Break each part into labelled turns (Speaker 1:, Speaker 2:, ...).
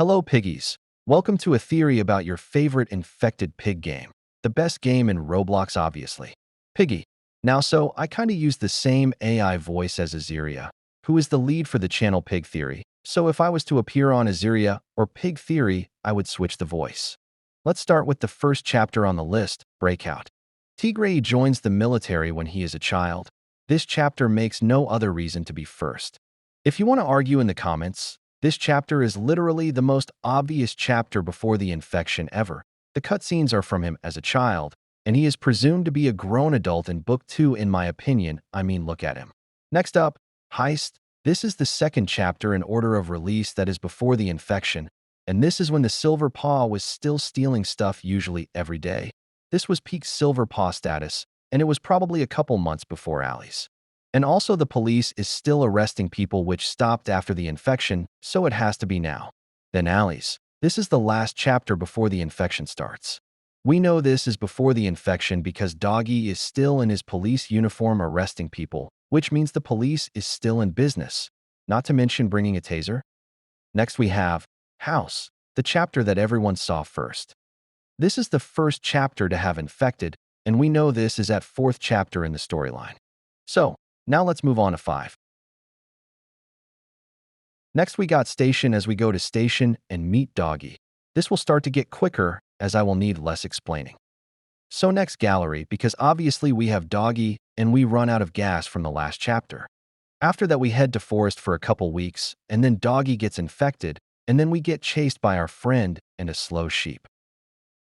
Speaker 1: Hello, piggies. Welcome to a theory about your favorite infected pig game. The best game in Roblox, obviously. Piggy. Now, I kinda use the same AI voice as Aziria, who is the lead for the channel Pig Theory. So if I was to appear on Aziria or Pig Theory, I would switch the voice. Let's start with the first chapter on the list, Breakout. Tigray joins the military when he is a child. This chapter makes no other reason to be first. If you want to argue in the comments, this chapter is literally the most obvious chapter before the infection ever. The cutscenes are from him as a child, and he is presumed to be a grown adult in Book 2 in my opinion. Look at him. Next up, Heist. This is the second chapter in order of release that is before the infection, and this is when the Silver Paw was still stealing stuff usually every day. This was peak Silver Paw status, and it was probably a couple months before Allie's. And also the police is still arresting people which stopped after the infection, so it has to be now. Then Allie's. This is the last chapter before the infection starts. We know this is before the infection because Doggy is still in his police uniform arresting people, which means the police is still in business, not to mention bringing a taser. Next we have House, the chapter that everyone saw first. This is the first chapter to have infected, and we know this is at fourth chapter in the storyline. So, now let's move on to 5. Next we got Station as we go to Station and meet Doggy. This will start to get quicker as I will need less explaining. So next Gallery, because obviously we have Doggy and we run out of gas from the last chapter. After that we head to Forest for a couple weeks and then Doggy gets infected and then we get chased by our friend and a slow sheep.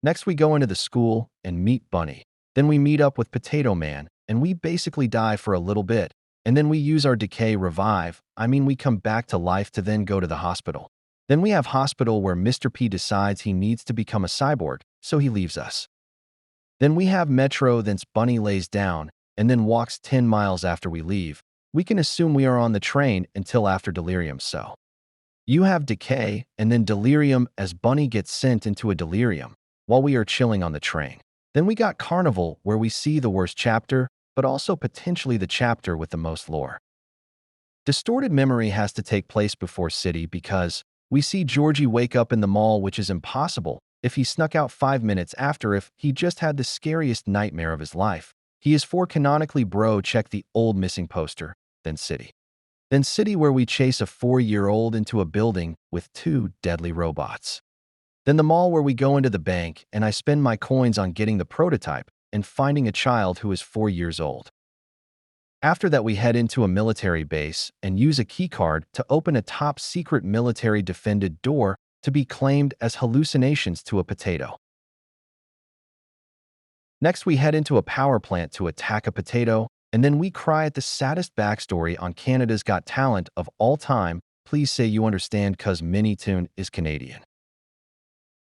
Speaker 1: Next we go into the school and meet Bunny. Then we meet up with Potato Man and we basically die for a little bit, and then we use our decay revive, we come back to life to then go to the hospital. Then we have Hospital where Mr. P decides he needs to become a cyborg, so he leaves us. Then we have Metro, then Bunny lays down, and then walks 10 miles after we leave. We can assume we are on the train until after Delirium, so. You have Decay, and then Delirium as Bunny gets sent into a Delirium, while we are chilling on the train. Then we got Carnival, where we see the worst chapter, but also potentially the chapter with the most lore. Distorted Memory has to take place before City because we see Georgie wake up in the mall, which is impossible if he snuck out 5 minutes after if he just had the scariest nightmare of his life. He is for canonically bro check the old missing poster, then City. Then City where we chase a 4-year-old into a building with 2 deadly robots. Then the mall where we go into the bank and I spend my coins on getting the prototype and finding a child who is 4 years old. After that we head into a military base and use a keycard to open a top-secret military defended door to be claimed as hallucinations to a potato. Next we head into a power plant to attack a potato, and then we cry at the saddest backstory on Canada's Got Talent of all time. Please say you understand cause Minitoon is Canadian.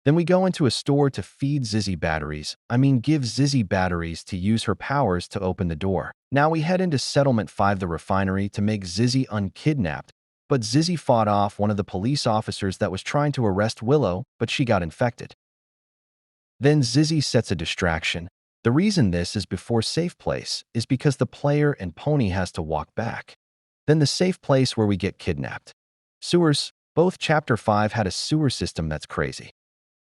Speaker 1: Then we go into a store to feed Zizzy batteries, give Zizzy batteries to use her powers to open the door. Now we head into Settlement 5, the refinery, to make Zizzy unkidnapped, but Zizzy fought off one of the police officers that was trying to arrest Willow, but she got infected. Then Zizzy sets a distraction. The reason this is before Safe Place is because the player and Pony has to walk back. Then the Safe Place where we get kidnapped. Sewers, both Chapter 5 had a sewer system that's crazy.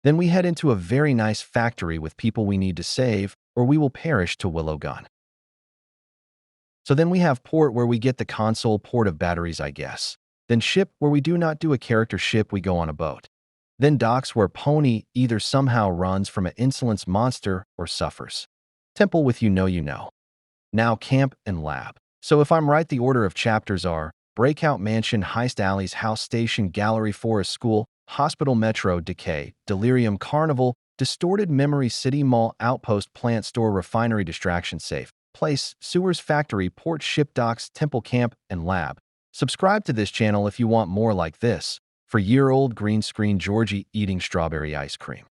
Speaker 1: Then we head into a very nice factory with people we need to save, or we will perish to Willow Gun. So then we have Port where we get the console port of batteries, I guess. Then Ship where we do not do a character ship, we go on a boat. Then Docks where Pony either somehow runs from an insolence monster or suffers. Temple with you know. Now Camp and Lab. So if I'm right, the order of chapters are Breakout Mansion, Heist Alleys, House, Station, Gallery, Forest, School, Hospital, Metro, Decay, Delirium, Carnival, Distorted Memory, City, Mall, Outpost, Plant, Store, Refinery, Distraction, Safe Place, Sewers, Factory, Port, Ship, Docks, Temple, Camp, and Lab. Subscribe to this channel if you want more like this. For year-old green screen Georgie eating strawberry ice cream.